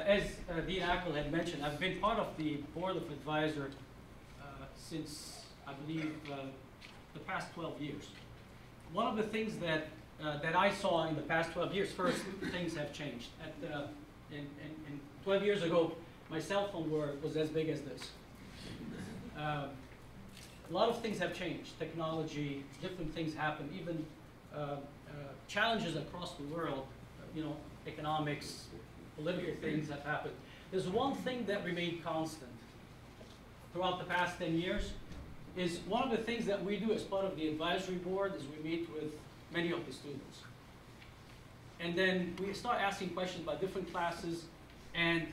as Dean Ackle had mentioned, I've been part of the Board of Advisors since, I believe, the past 12 years. One of the things that I saw in the past 12 years, first, things have changed. In 12 years ago, my cell phone was as big as this. A lot of things have changed. Technology, different things happen, even challenges across the world, economics, political things have happened. There's one thing that remained constant throughout the past 10 years, is one of the things that we do as part of the advisory board is we meet with many of the students. And then we start asking questions about different classes, and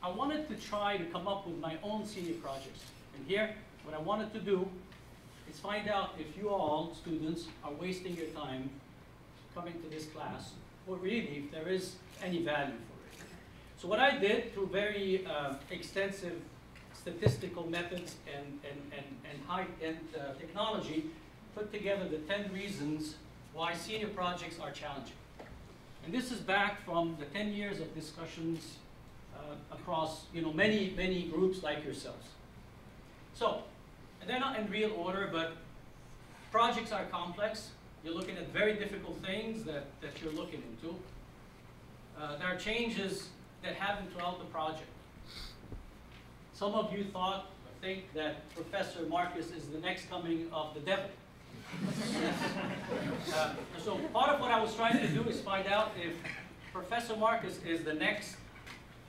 I wanted to try to come up with my own senior projects. And here, what I wanted to do is find out if you all, students, are wasting your time coming to this class, or really if there is any value for it. So what I did through very extensive statistical methods and high-end technology, put together the 10 reasons why senior projects are challenging. And this is back from the 10 years of discussions across many groups like yourselves. So, and they're not in real order, but projects are complex. You're looking at very difficult things that you're looking into. There are changes that happen throughout the project. Some of you think that Professor Marcus is the next coming of the devil. So part of what I was trying to do is find out if Professor Marcus is the next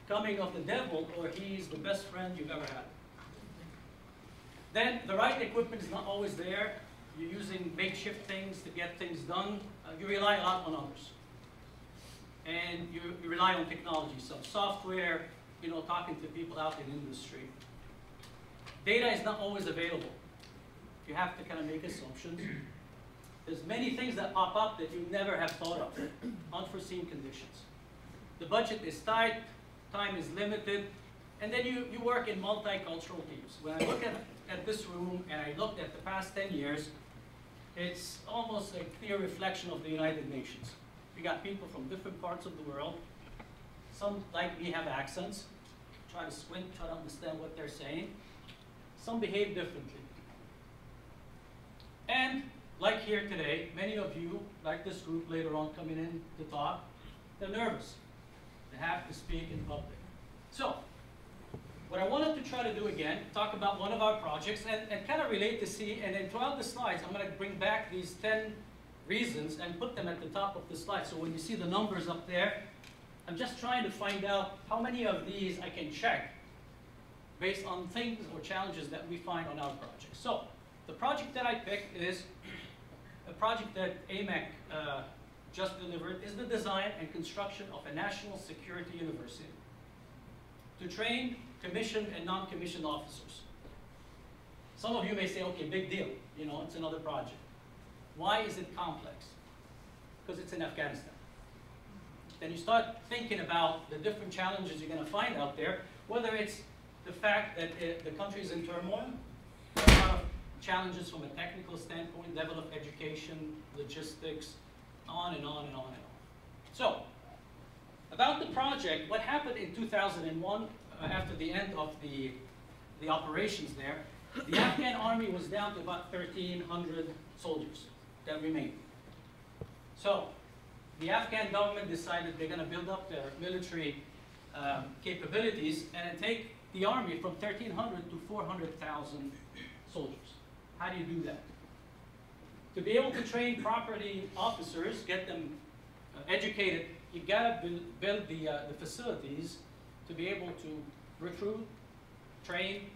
coming of the devil, or he's the best friend you've ever had. Then the right equipment is not always there. You're using makeshift things to get things done. You rely a lot on others. And you rely on technology, so software, talking to people out in industry. Data is not always available. You have to kind of make assumptions. There's many things that pop up that you never have thought of. Unforeseen conditions. The budget is tight, time is limited, and then you work in multicultural teams. When I look at this room and I looked at the past 10 years, it's almost a clear reflection of the United Nations. We got people from different parts of the world. Some, like me, have accents. Try to squint, try to understand what they're saying. Some behave differently. And like here today, many of you, like this group later on coming in to talk, they're nervous. They have to speak in public. So, what I wanted to try to do again, talk about one of our projects and kind of relate to see, and then throughout the slides, I'm going to bring back these 10 reasons and put them at the top of the slide. So when you see the numbers up there, I'm just trying to find out how many of these I can check based on things or challenges that we find on our project. So the project that I picked is a project that AMEC just delivered, is the design and construction of a national security university to train commissioned and non-commissioned officers. Some of you may say, okay, big deal, it's another project. Why is it complex? Because it's in Afghanistan. Then you start thinking about the different challenges you're going to find out there, whether it's the fact that the country is in turmoil, there are a lot of challenges from a technical standpoint, level of education, logistics, on and on and on and on. So, about the project, what happened in 2001, after the end of the operations there, the Afghan army was down to about 1,300 soldiers that remained. So, the Afghan government decided they're going to build up their military capabilities and take the army from 1,300 to 400,000 soldiers. How do you do that? To be able to train properly officers, get them educated, you got to build the facilities to be able to recruit, train,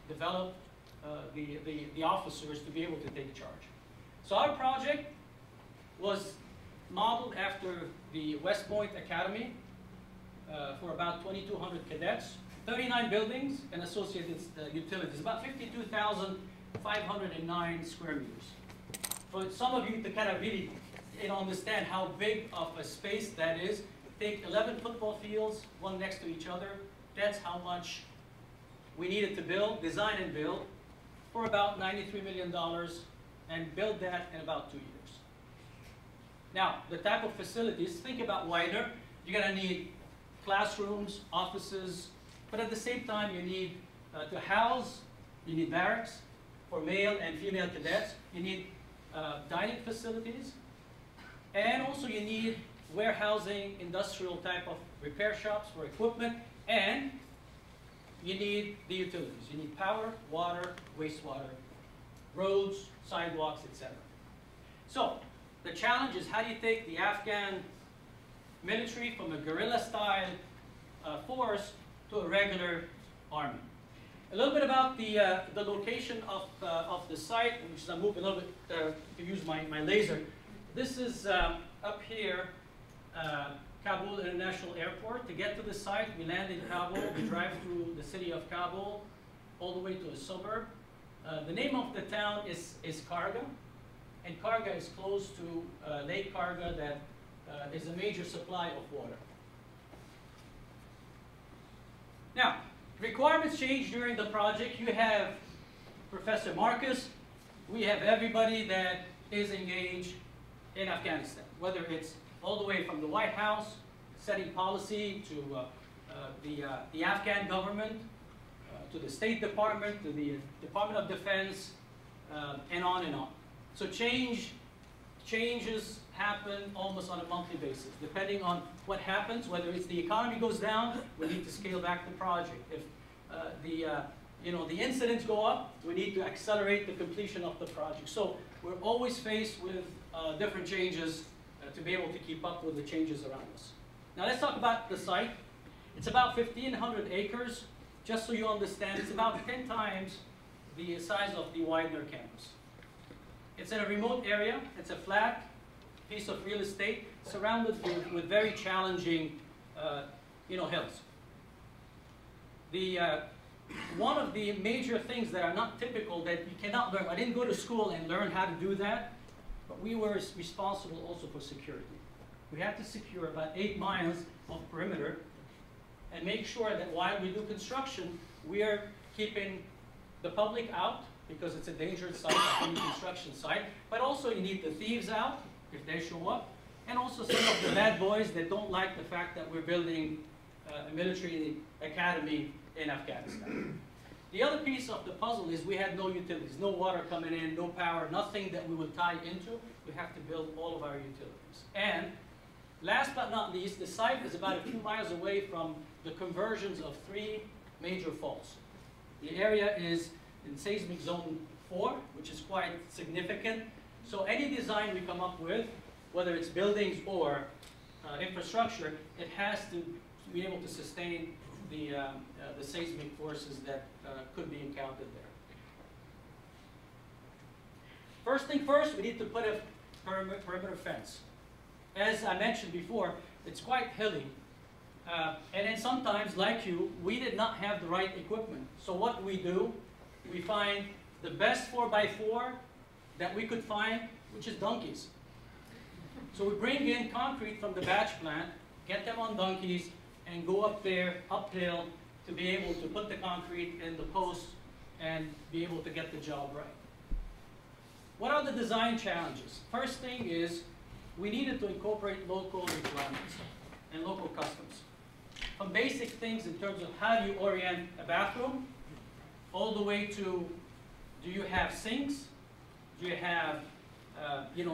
develop the officers to be able to take charge. So our project was modeled after the West Point Academy for about 2,200 cadets, 39 buildings and associated utilities, about 52,509 square meters. For some of you to kind of really understand how big of a space that is, take 11 football fields, one next to each other. That's how much we needed to build, design and build, for about $93 million, and build that in about 2 years. Now, the type of facilities, think about wider. You're going to need classrooms, offices, but at the same time you need to house, you need barracks for male and female cadets, you need dining facilities, and also you need warehousing, industrial type of repair shops for equipment, and you need the utilities. You need power, water, wastewater, roads, sidewalks, etc. So the challenge is, how do you take the Afghan military from a guerrilla-style force to a regular army? A little bit about the location of the site, which is, I'll move a little bit to use my laser. This is up here, Kabul International Airport. To get to the site, we land in Kabul, we drive through the city of Kabul, all the way to a suburb. The name of the town is Karga, and Karga is close to Lake Karga that is a major supply of water. Now, requirements change during the project. You have Professor Marcus, we have everybody that is engaged in Afghanistan, whether it's all the way from the White House, setting policy, to the Afghan government, to the State Department, to the Department of Defense, and on and on. So changes happen almost on a monthly basis, depending on what happens. Whether it's the economy goes down, we need to scale back the project. If the incidents go up, we need to accelerate the completion of the project. So we're always faced with different changes to be able to keep up with the changes around us. Now let's talk about the site. It's about 1,500 acres. Just so you understand, it's about 10 times the size of the Widener campus. It's in a remote area. It's a flat piece of real estate surrounded with very challenging hills. One of the major things that are not typical that you cannot learn, I didn't go to school and learn how to do that, but we were responsible also for security. We had to secure about 8 miles of perimeter and make sure that while we do construction, we are keeping the public out, because it's a dangerous site, any construction site, but also you need the thieves out if they show up, and also some of the bad boys that don't like the fact that we're building a military academy in Afghanistan. The other piece of the puzzle is we had no utilities, no water coming in, no power, nothing that we would tie into. We have to build all of our utilities. And last but not least, the site is about a few miles away from the conversions of 3 major faults. The area is in seismic zone 4, which is quite significant. So any design we come up with, whether it's buildings or infrastructure, it has to be able to sustain the seismic forces that could be encountered there. First thing first, we need to put a perimeter fence. As I mentioned before, it's quite hilly. And then sometimes, like you, we did not have the right equipment. So what we do, we find the best 4x4 that we could find, which is donkeys. So we bring in concrete from the batch plant, get them on donkeys, and go up there, uphill, to be able to put the concrete in the post and be able to get the job right. What are the design challenges? First thing is, we needed to incorporate local requirements and local customs. From basic things in terms of how do you orient a bathroom, all the way to, do you have sinks? Do you have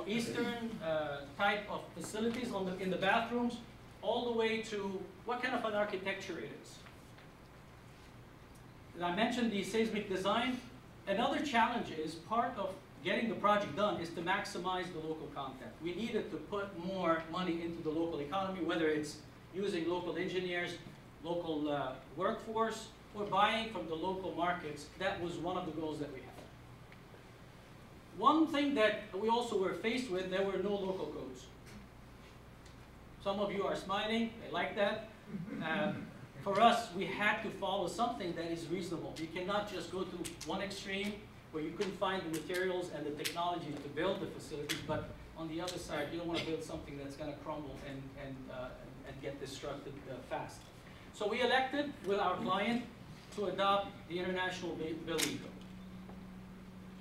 Eastern type of facilities in the bathrooms, all the way to what kind of an architecture it is. And I mentioned the seismic design. Another challenge is, part of getting the project done is to maximize the local content. We needed to put more money into the local economy, whether it's using local engineers, local workforce, or buying from the local markets. That was one of the goals that we had. One thing that we also were faced with, there were no local codes. Some of you are smiling, they like that. For us, we had to follow something that is reasonable. You cannot just go to one extreme where you couldn't find the materials and the technology to build the facilities, but on the other side, you don't want to build something that's going to crumble and get destructed fast. So we elected with our client to adopt the International Building Code.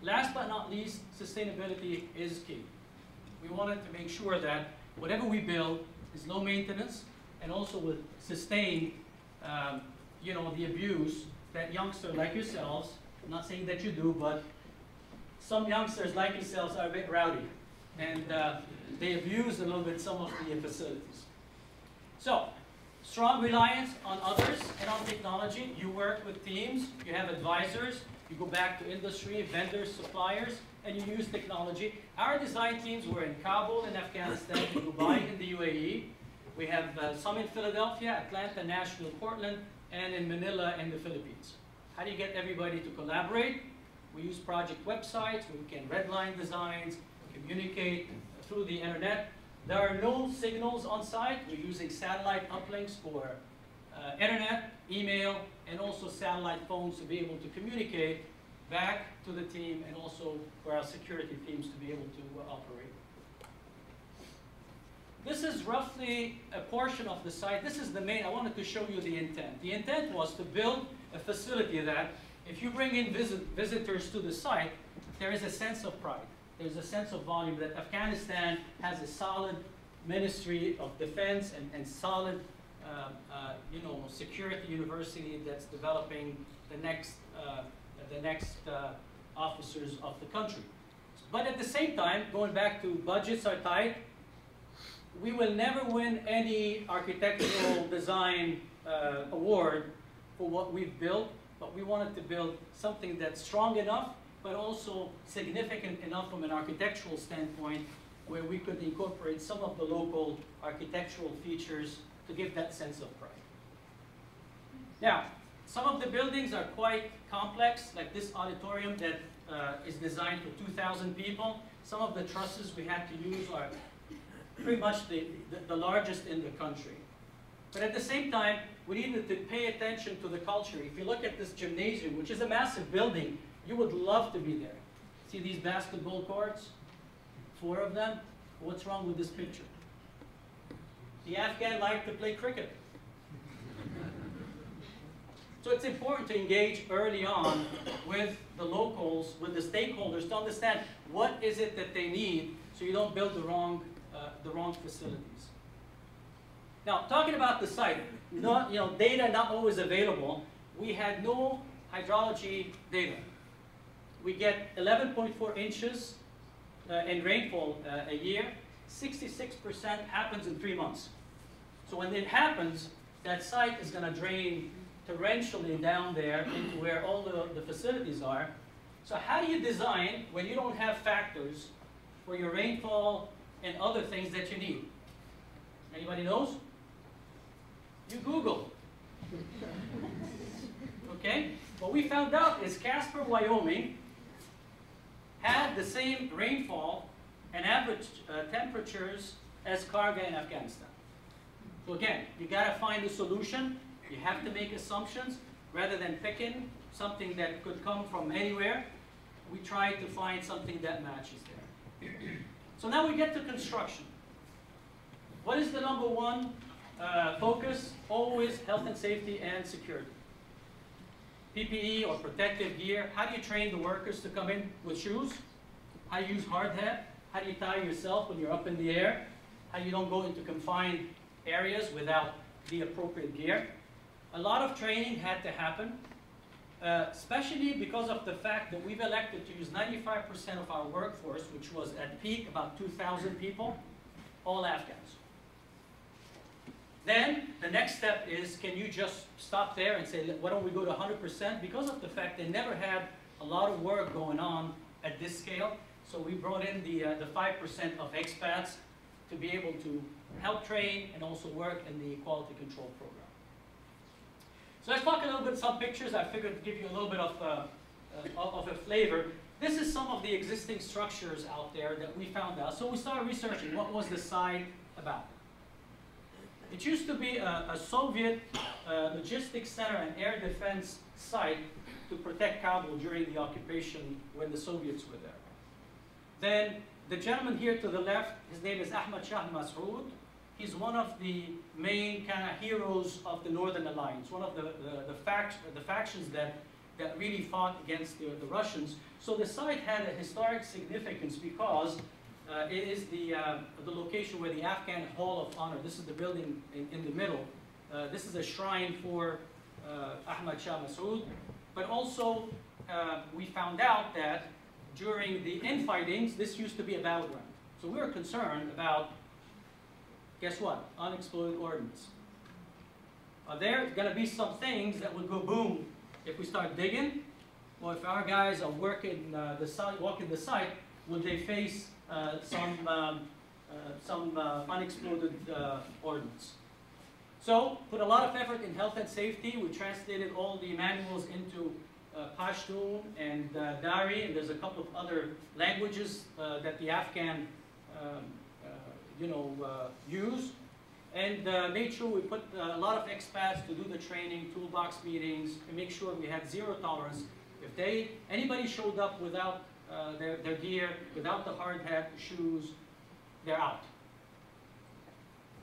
Last but not least, sustainability is key. We wanted to make sure that whatever we build is low maintenance, and also would sustain, you know, the abuse that youngsters like yourselves, I'm not saying that you do, but some youngsters like yourselves are a bit rowdy, and they abuse a little bit some of the facilities. So, strong reliance on others and on technology. You work with teams, you have advisors, you go back to industry, vendors, suppliers, and you use technology. Our design teams were in Kabul in Afghanistan, in Dubai in the UAE. We have some in Philadelphia, Atlanta, Nashville, Portland, and in Manila in the Philippines. How do you get everybody to collaborate? We use project websites where we can redline designs, communicate through the internet. There are no signals on site. We're using satellite uplinks for internet, email, and also satellite phones to be able to communicate back to the team, and also for our security teams to be able to operate. This is roughly a portion of the site. This is the main, I wanted to show you the intent. The intent was to build a facility that if you bring in visitors to the site, there is a sense of pride. There's a sense of volume that Afghanistan has a solid Ministry of Defense and solid you know, security university that's developing the next officers of the country. But at the same time, going back to budgets are tight, we will never win any architectural design award for what we've built, but we wanted to build something that's strong enough, but also significant enough from an architectural standpoint, where we could incorporate some of the local architectural features to give that sense of pride. Now, some of the buildings are quite complex, like this auditorium that is designed for 2,000 people. Some of the trusses we had to use are pretty much the largest in the country. But at the same time, we needed to pay attention to the culture. If you look at this gymnasium, which is a massive building, you would love to be there. See these basketball courts? 4 of them. What's wrong with this picture? The Afghan like to play cricket. So it's important to engage early on with the locals, with the stakeholders, to understand what is it that they need, so you don't build the wrong facilities. Now, talking about the site, data not always available. We had no hydrology data. We get 11.4 inches in rainfall a year. 66% happens in 3 months. So when it happens, that site is going to drain torrentially down there into where all the facilities are. So how do you design when you don't have factors for your rainfall and other things that you need? Anybody knows? You Google. Okay? What we found out is Casper, Wyoming had the same rainfall and average temperatures as Karga in Afghanistan. So again, you got to find a solution. You have to make assumptions rather than picking something that could come from anywhere. We try to find something that matches there. So now we get to construction. What is the number one focus? Always health and safety and security. PPE or protective gear. How do you train the workers to come in with shoes? How do you use hard hat? How do you tie yourself when you're up in the air? How you don't go into confined areas without the appropriate gear? A lot of training had to happen, especially because of the fact that we've elected to use 95% of our workforce, which was at peak about 2,000 people, all Afghans. Then the next step is, can you just stop there and say, why don't we go to 100%? Because of the fact they never had a lot of work going on at this scale, so we brought in the 5% of expats to be able to help train and also work in the quality control program. So let's talk a little bit, some pictures. I figured to give you a little bit of a flavor. This is some of the existing structures out there that we found out. So we started researching what was the site about. It used to be a Soviet logistics center and air defense site to protect Kabul during the occupation when the Soviets were there. Then the gentleman here to the left, his name is Ahmad Shah Masood. He's one of the main kind of heroes of the Northern Alliance, one of the factions that really fought against the Russians. So the site had a historic significance because it is the location where the Afghan Hall of Honor, this is the building in the middle. This is a shrine for Ahmad Shah Massoud. But also, we found out that during the infightings, this used to be a battleground. So we were concerned about, guess what? Unexploded ordnance. Are there going to be some things that would go boom if we start digging? Or if our guys are working the site, walking the site, will they face some unexploded ordnance? So, put a lot of effort in health and safety. We translated all the manuals into Pashtun and Dari, and there's a couple of other languages that the Afghan use. And made sure we put a lot of expats to do the training, toolbox meetings, and make sure we had zero tolerance. If anybody showed up without their gear, without the hard hat, shoes, they're out.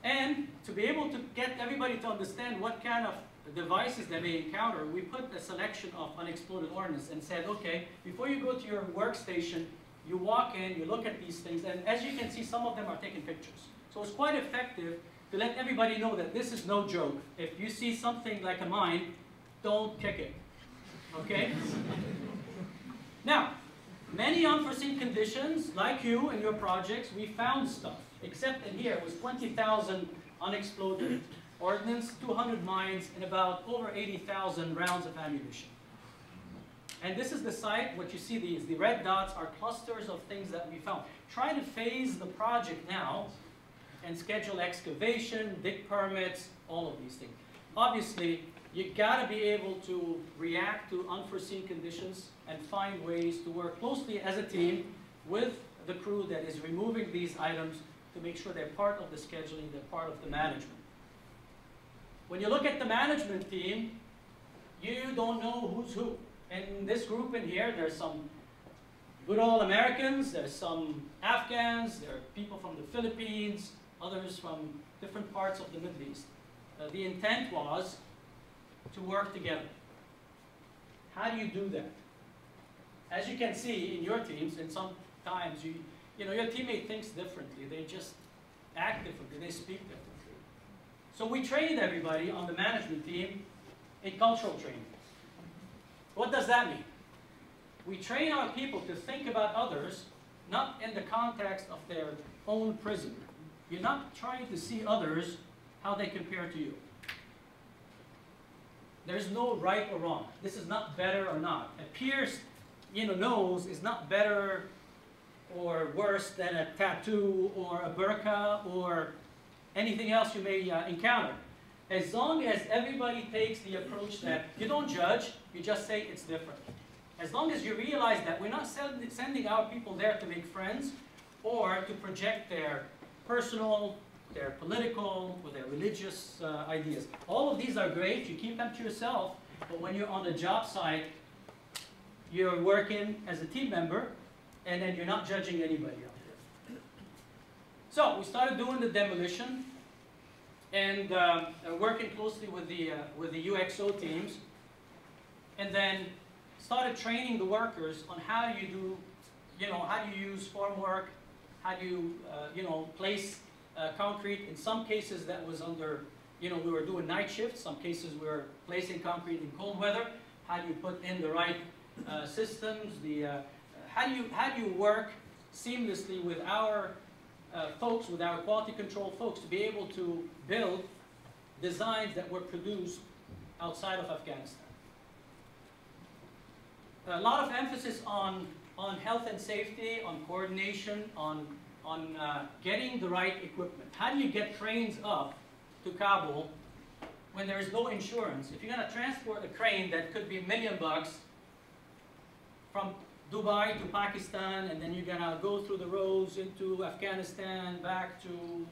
And to be able to get everybody to understand what kind of devices they may encounter, we put a selection of unexploded ordnance and said, okay, before you go to your workstation, you walk in, you look at these things, and as you can see, some of them are taking pictures. So it's quite effective to let everybody know that this is no joke. If you see something like a mine, don't kick it, okay? Now, many unforeseen conditions, like you in your projects, we found stuff. Except in here, it was 20,000 unexploded ordnance, 200 mines, and about over 80,000 rounds of ammunition. And this is the site. What you see, the red dots are clusters of things that we found. Try to phase the project now and schedule excavation, dig permits, all of these things. Obviously, you gotta be able to react to unforeseen conditions and find ways to work closely as a team with the crew that is removing these items to make sure they're part of the scheduling, they're part of the management. When you look at the management team, you don't know who's who. In this group in here, there's some good old Americans, there's some Afghans, there are people from the Philippines, others from different parts of the Middle East. The intent was to work together. How do you do that? As you can see in your teams, and sometimes your teammate thinks differently. They just act differently. They speak differently. So we trained everybody on the management team in cultural training. What does that mean? We train our people to think about others, not in the context of their own prison. You're not trying to see others how they compare to you. There's no right or wrong. This is not better or not. A pierced nose is not better or worse than a tattoo or a burqa or anything else you may encounter. As long as everybody takes the approach that you don't judge, you just say it's different. As long as you realize that we're not sending our people there to make friends or to project their personal, their political, or their religious ideas. All of these are great. You keep them to yourself, but when you're on the job site, you're working as a team member, and then you're not judging anybody out there. So we started doing the demolition and working closely with the UXO teams, and then started training the workers on how do you do, how do you use formwork, how do you, place concrete. In some cases that was under, we were doing night shifts. Some cases we were placing concrete in cold weather. How do you put in the right systems? How do you work seamlessly with our folks, with our quality control folks, to be able to build designs that were produced outside of Afghanistan? A lot of emphasis on health and safety, on coordination, on getting the right equipment. How do you get trains up to Kabul when there is no insurance? If you're going to transport a crane that could be $1 million from Dubai to Pakistan, and then you're going to go through the roads into Afghanistan, back to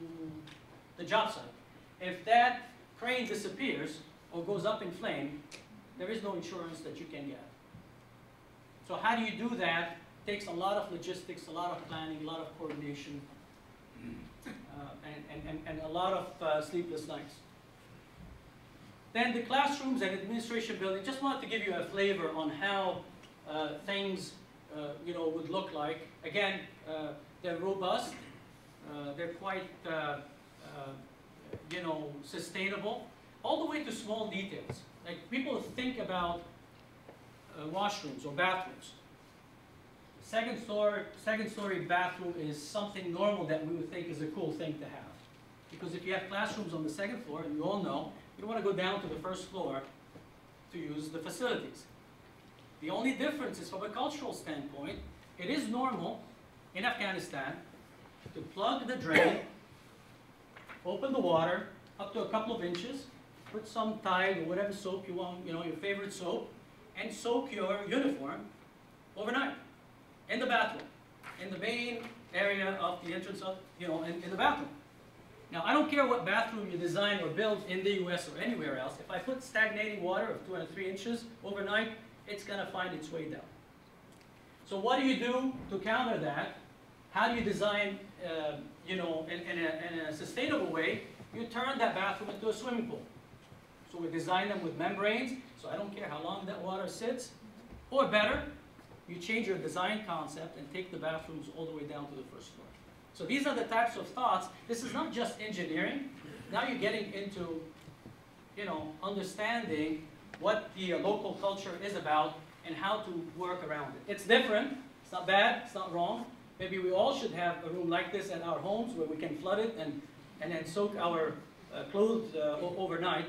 the job site. If that crane disappears or goes up in flame, there is no insurance that you can get. So how do you do that? It takes a lot of logistics, a lot of planning, a lot of coordination, and a lot of sleepless nights. Then the classrooms and administration building, just wanted to give you a flavor on how things would look like. Again, they're robust, they're quite, you know, sustainable, all the way to small details. Like people think about washrooms or bathrooms. Second story bathroom is something normal that we would think is a cool thing to have. Because if you have classrooms on the second floor, and you all know, you don't want to go down to the first floor to use the facilities. The only difference is from a cultural standpoint, it is normal in Afghanistan to plug the drain, open the water up to a couple of inches, put some Tide or whatever soap you want, you know, your favorite soap, and soak your uniform overnight in the bathroom, in the main area of the entrance of, you know, in the bathroom. Now, I don't care what bathroom you design or build in the US or anywhere else. If I put stagnating water of 2 and 3 inches overnight, it's going to find its way down. So what do you do to counter that? How do you design, you know, in a sustainable way? You turn that bathroom into a swimming pool. So we design them with membranes, so I don't care how long that water sits. Or better, you change your design concept and take the bathrooms all the way down to the first floor. So these are the types of thoughts. This is not just engineering. Now you're getting into, you know, understanding what the local culture is about and how to work around it. It's different. It's not bad. It's not wrong. Maybe we all should have a room like this at our homes where we can flood it and then soak our clothes overnight.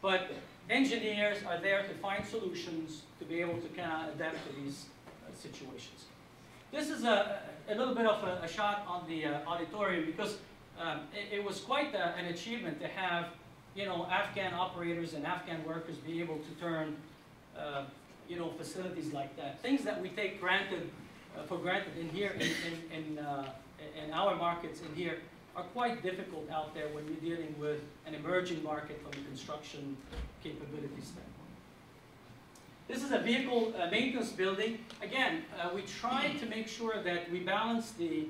But engineers are there to find solutions to be able to kind of adapt to these situations. This is a little bit of a shot on the auditorium because it was quite an achievement to have, you know, Afghan operators and Afghan workers be able to turn, you know, facilities like that. Things that we take for granted in here, in our markets in here, are quite difficult out there when you're dealing with an emerging market from a construction capability standpoint. This is a vehicle maintenance building. Again, we try to make sure that we balance the,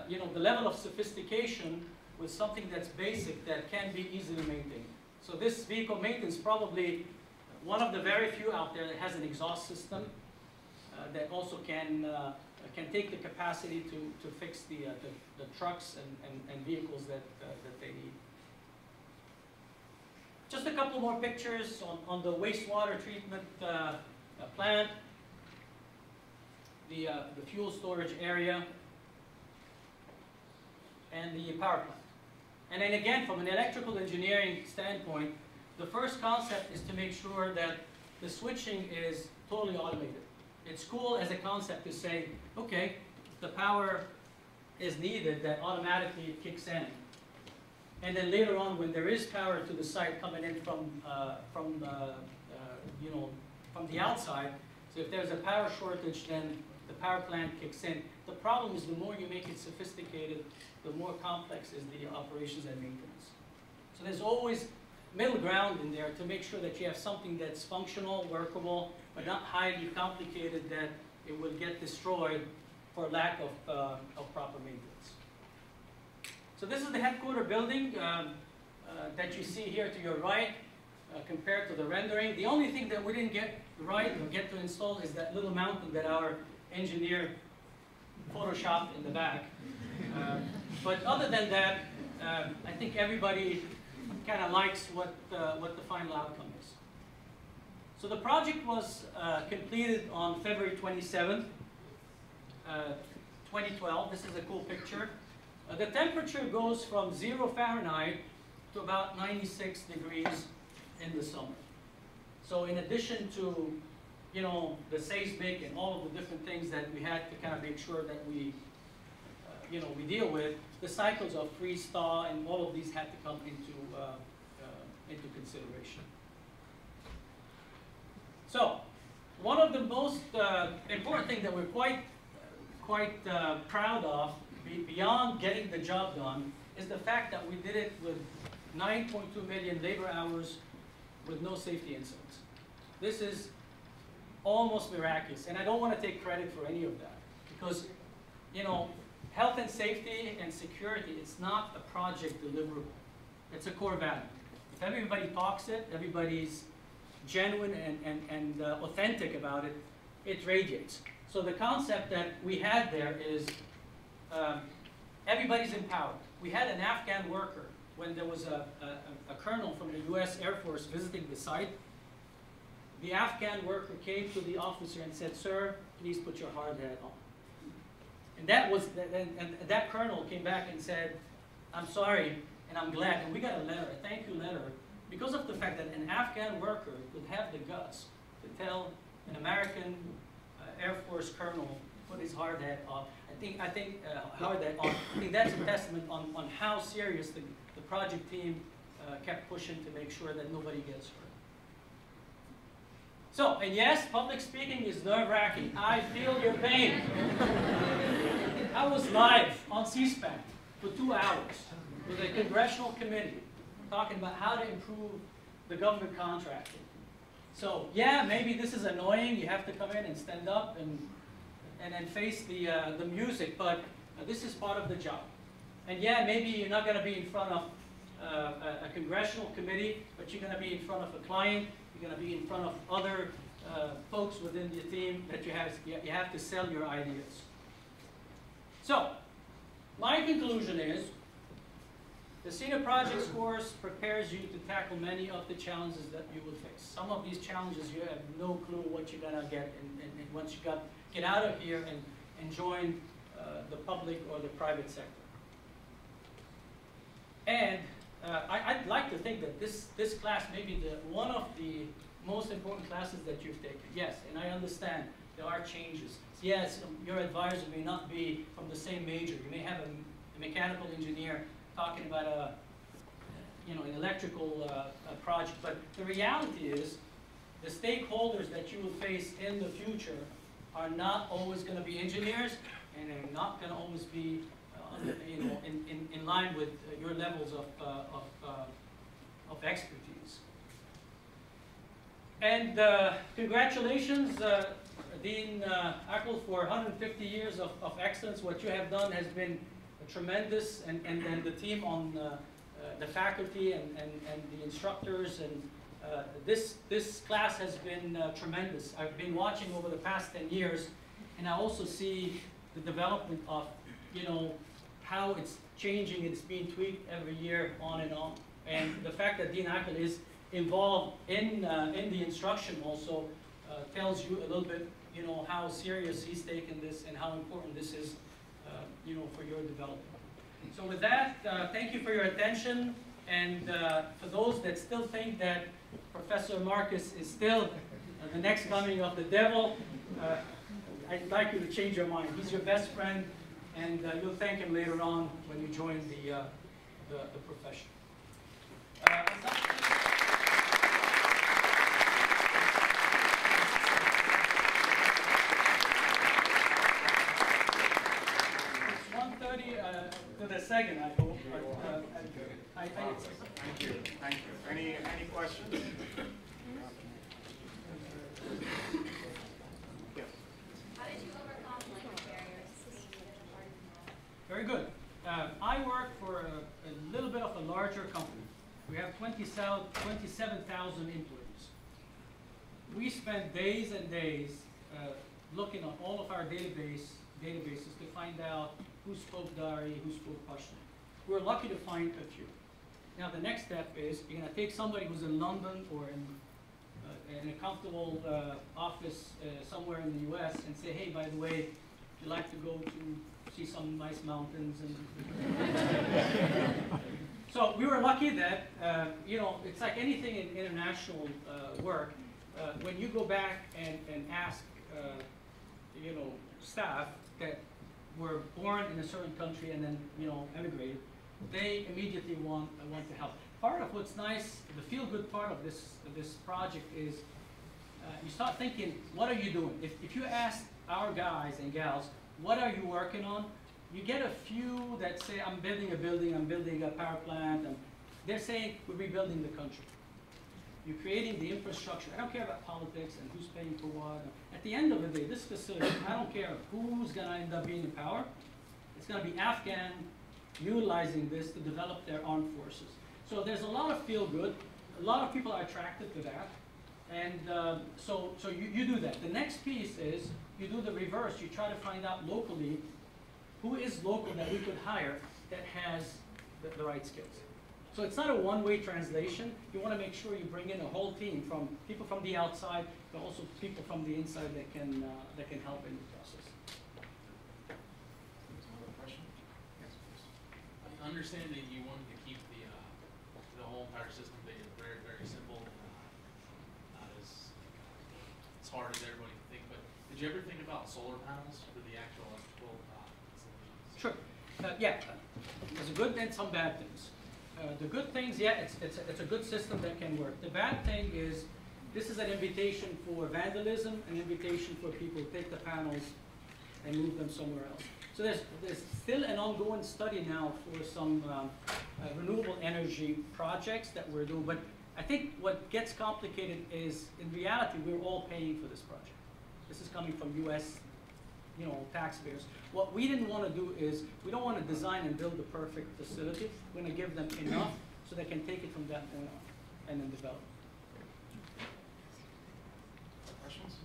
you know, the level of sophistication with something that's basic that can be easily maintained. So this vehicle maintenance is probably one of the very few out there that has an exhaust system that also can take the capacity to fix the trucks and vehicles that they need. Just a couple more pictures on the wastewater treatment plant, the fuel storage area, and the power plant. And then again, from an electrical engineering standpoint, the first concept is to make sure that the switching is totally automated. It's cool as a concept to say, okay, if the power is needed, that automatically it kicks in. And then later on, when there is power to the site coming in from you know, from the outside, so if there's a power shortage, then the power plant kicks in. The problem is the more you make it sophisticated, the more complex is the operations and maintenance. So there's always middle ground in there to make sure that you have something that's functional, workable, but not highly complicated that it will get destroyed for lack of proper maintenance. So this is the headquarter building that you see here to your right compared to the rendering. The only thing that we didn't get right or get to install is that little mountain that our engineer photoshopped in the back. But other than that, I think everybody kind of likes what the final outcome is. So the project was completed on February 27th, 2012. This is a cool picture. The temperature goes from 0 Fahrenheit to about 96 degrees in the summer. So in addition to, you know, the seismic and all of the different things that we had to kind of make sure that we, you know, we deal with, the cycles of freeze thaw and all of these had to come into consideration. So one of the most important things that we're quite proud of, beyond getting the job done, is the fact that we did it with 9.2 million labor hours with no safety incidents. This is almost miraculous, and I don't want to take credit for any of that, because, you know, health and safety and security is not a project deliverable. It's a core value. If everybody talks it, everybody's genuine and authentic about it, it radiates. So the concept that we had there is everybody's empowered. We had an Afghan worker when there was a colonel from the US Air Force visiting the site. The Afghan worker came to the officer and said, "Sir, please put your hard hat on." And that colonel came back and said, "I'm sorry, and I'm glad." And we got a letter, a thank you letter, because of the fact that an Afghan worker could have the guts to tell an American Air Force colonel put his hard hat on. I think that's a testament on how serious the project team kept pushing to make sure that nobody gets hurt. So, and yes, public speaking is nerve-wracking. I feel your pain. I was live on C-SPAN for 2 hours with a congressional committee talking about how to improve the government contracting. So, yeah, maybe this is annoying. You have to come in and stand up and then face the music, but this is part of the job. And yeah, maybe you're not going to be in front of a congressional committee, but you're going to be in front of a client. You're going to be in front of other folks within the team that you have to sell your ideas. So, my conclusion is, the Senior Projects course prepares you to tackle many of the challenges that you will face. Some of these challenges you have no clue what you're going to get, and once you get out of here and join the public or the private sector. And I'd like to think that this class may be one of the most important classes that you've taken. Yes, and I understand there are changes. Yes, your advisor may not be from the same major. You may have a mechanical engineer talking about an electrical project, but the reality is the stakeholders that you will face in the future are not always going to be engineers, and they're not going to always be in line with your levels of expertise. And congratulations, Dean Ackel, for 150 years of excellence. What you have done has been tremendous, and the team on the faculty and the instructors, and this class has been tremendous. I've been watching over the past 10 years, and I also see the development of, how it's changing. It's being tweaked every year, on and on. And the fact that Dean Ackel is involved in the instruction also tells you a little bit, how serious he's taken this and how important this is, for your development. So with that, thank you for your attention. And for those that still think that Professor Marcus is still the next coming of the devil, I'd like you to change your mind. He's your best friend, and you'll thank him later on when you join the profession. To the second, I hope. Thank you. Thank you. Any questions? Yes. How did you overcome language barriers being within a part of the world? Very good. I work for a little bit of a larger company. We have 27,000 employees. We spend days and days looking at all of our databases to find out who spoke Dari, who spoke Pashto. We're lucky to find a few. Now the next step is you're going to take somebody who's in London or in a comfortable office somewhere in the US and say, hey, by the way, if you'd like to go to see some nice mountains. And so we were lucky that, it's like anything in international work. When you go back and ask, staff that were born in a certain country and then, emigrated, they immediately want to help. Part of what's nice, the feel-good part of this project is you start thinking, what are you doing? If you ask our guys and gals, what are you working on? You get a few that say, I'm building a building, I'm building a power plant, and they're saying, we're rebuilding the country. You're creating the infrastructure. I don't care about politics and who's paying for what. At the end of the day, this facility, I don't care who's going to end up being in power. It's going to be Afghan utilizing this to develop their armed forces. So there's a lot of feel-good. A lot of people are attracted to that. And so you do that. The next piece is you do the reverse. You try to find out locally who is local that we could hire that has the right skills. So it's not a one-way translation. You want to make sure you bring in a whole team from people from the outside, but also people from the inside that can help in the process. Another question? Yes, please. I understand that you wanted to keep the whole entire system very, very simple, not as hard as everybody can think. But did you ever think about solar panels for the actual electrical installations? Sure. Yeah. There's a good and some bad things. The good things, yeah, it's a good system that can work. The bad thing is this is an invitation for vandalism, an invitation for people to take the panels and move them somewhere else. So there's still an ongoing study now for some renewable energy projects that we're doing. But I think what gets complicated is, in reality, we're all paying for this project. This is coming from U.S. Taxpayers. What we didn't want to do is, we don't want to design and build the perfect facility. We're going to give them enough so they can take it from that point on and then develop. Questions?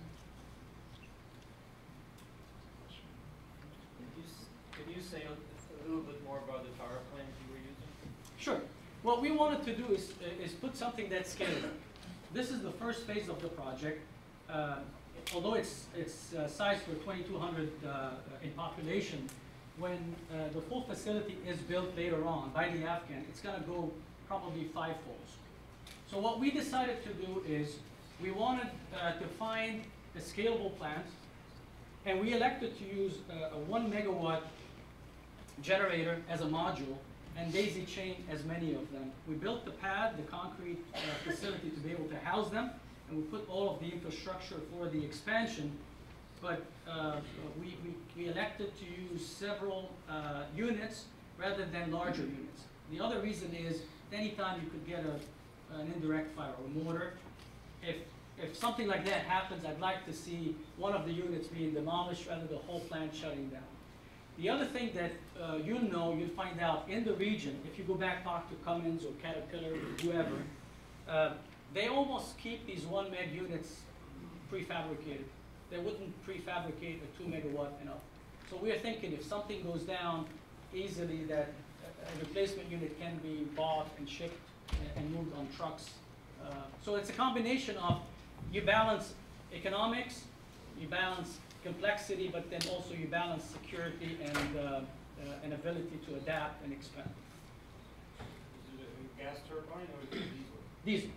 Could you say a little bit more about the power plant you were using? Sure. What we wanted to do is put something that's scalable. This is the first phase of the project. Although it's sized for 2,200 in population, when the full facility is built later on by the Afghan, it's going to go probably fivefold. So what we decided to do is we wanted to find a scalable plant, and we elected to use a 1 megawatt generator as a module and daisy chain as many of them. We built the pad, the concrete facility to be able to house them, and we put all of the infrastructure for the expansion, but we elected to use several units rather than larger units. The other reason is anytime you could get an indirect fire or a motor, if something like that happens, I'd like to see one of the units being demolished rather than the whole plant shutting down. The other thing that you'll find out in the region, if you go back talk to Cummins or Caterpillar or whoever, they almost keep these 1 meg units prefabricated. They wouldn't prefabricate a 2 megawatt and up. So we're thinking if something goes down easily, that a replacement unit can be bought and shipped and moved on trucks. So it's a combination of you balance economics, you balance complexity, but then also you balance security and an ability to adapt and expand. Is it a gas turbine or is it diesel? Diesel.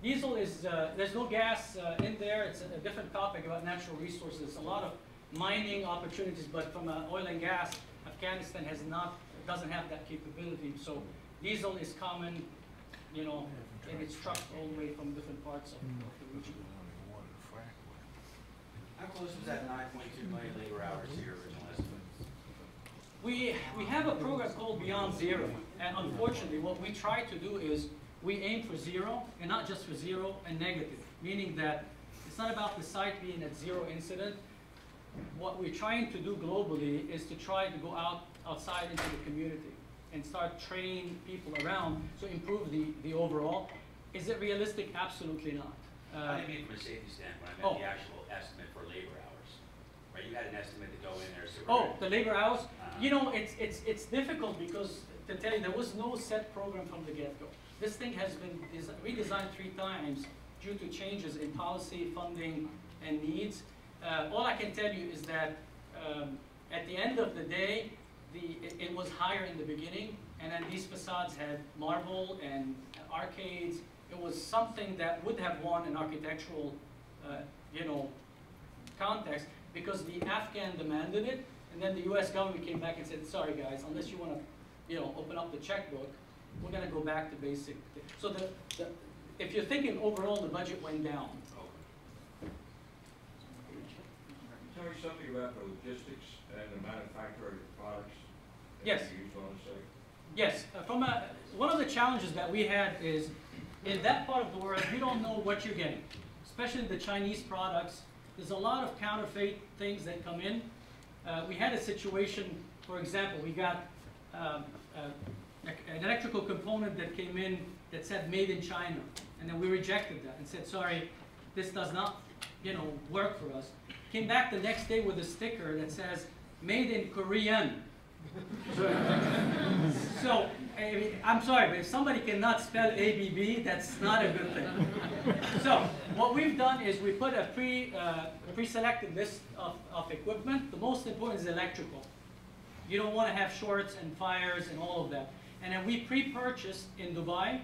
Diesel is, there's no gas in there. It's a different topic about natural resources. A lot of mining opportunities, but from oil and gas, Afghanistan doesn't have that capability. So diesel is common, and it's trucked all the way from different parts of the region. How close was that 9.2 million labor hours to your original estimate? We have a program called Beyond Zero, and unfortunately what we try to do is we aim for zero, and not just for zero and negative, meaning that it's not about the site being at zero incident. What we're trying to do globally is to try to go outside into the community and start training people around to improve the overall. Is it realistic? Absolutely not. I didn't mean from a safety standpoint, I meant the actual estimate for labor hours. Right, you had an estimate to go in there. So the labor hours? It's difficult because, to tell you, there was no set program from the get-go. This thing has been redesigned 3 times due to changes in policy, funding, and needs. All I can tell you is that at the end of the day, it was higher in the beginning, and then these facades had marble and arcades. It was something that would have won an architectural, context because the Afghan demanded it, and then the U.S. government came back and said, "Sorry guys, unless you want to, open up the checkbook, we're going to go back to basic." So if you're thinking overall, the budget went down. Tell me something about the logistics and the manufacture of your products that Yes. you use on the site. Yes, one of the challenges that we had is, in that part of the world, you don't know what you're getting, especially the Chinese products. There's a lot of counterfeit things that come in. We had a situation, for example, we got an electrical component that came in that said made in China, and then we rejected that and said, sorry, this does not work for us. Came back the next day with a sticker that says made in Korean. So, I mean, I'm sorry, but if somebody cannot spell ABB, that's not a good thing. So, what we've done is we put a pre-selected list of equipment. The most important is electrical. You don't want to have shorts and fires and all of that. And then we pre-purchased in Dubai,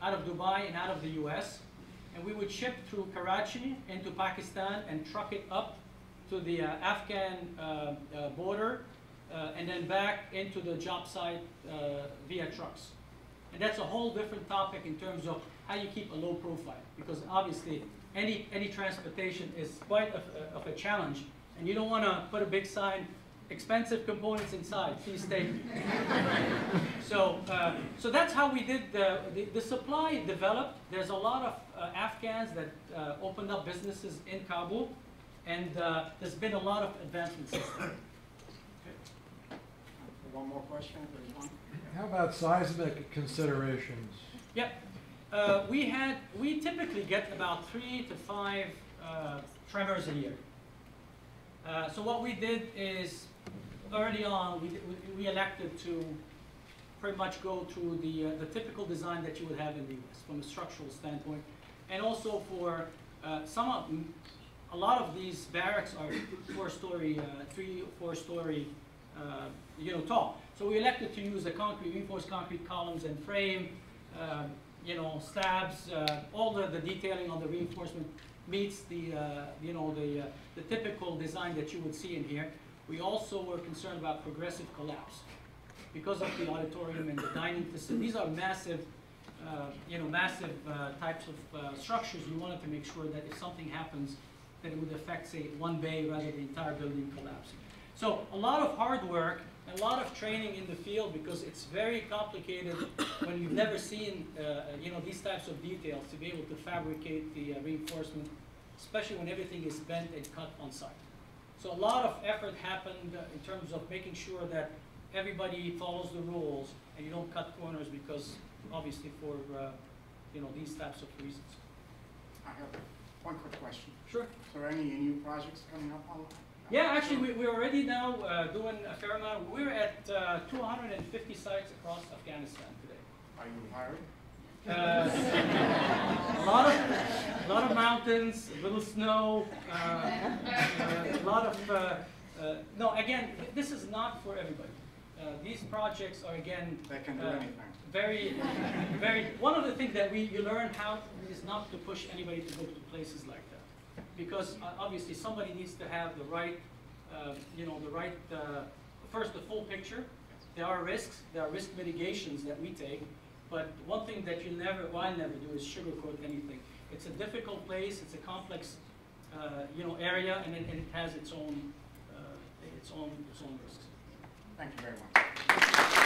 out of Dubai and out of the US. And we would ship through Karachi into Pakistan and truck it up to the Afghan border and then back into the job site via trucks. And that's a whole different topic in terms of how you keep a low profile, because obviously any transportation is quite of a challenge, and you don't want to put a big sign, expensive components inside, please stay. So that's how we did the supply developed. There's a lot of Afghans that opened up businesses in Kabul, and there's been a lot of advancements since then. One more question, if there's one. How about seismic considerations? Yep. We typically get about 3 to 5 tremors a year. So what we did is, early on, we elected to pretty much go through the typical design that you would have in the US from a structural standpoint, and also for a lot of these barracks are 4-story, 3 or 4-story, tall. So we elected to use the reinforced concrete columns and frame, slabs, all the detailing on the reinforcement meets the typical design that you would see in here. We also were concerned about progressive collapse because of the auditorium and the dining facility. These are massive, massive types of structures. You wanted to make sure that if something happens, that it would affect, say, one bay rather than the entire building collapsing. So a lot of hard work, a lot of training in the field, because it's very complicated when you've never seen these types of details to be able to fabricate the reinforcement, especially when everything is bent and cut on site. So a lot of effort happened in terms of making sure that everybody follows the rules and you don't cut corners, because obviously for these types of reasons. I have one quick question. Sure. So are any new projects coming up on? Yeah, actually, we're already now doing a fair amount. We're at 250 sites across Afghanistan today. Are you hiring? A lot of mountains, a little snow, a lot of. No, again, this is not for everybody. These projects are, again, They can do anything. very. One of the things that you learn how is not to push anybody to go to places like that, because obviously somebody needs to have the right, first the full picture. There are risks. There are risk mitigations that we take, but one thing that I never do is sugarcoat anything. It's a difficult place. It's a complex, area, and it has its own risks. Thank you very much.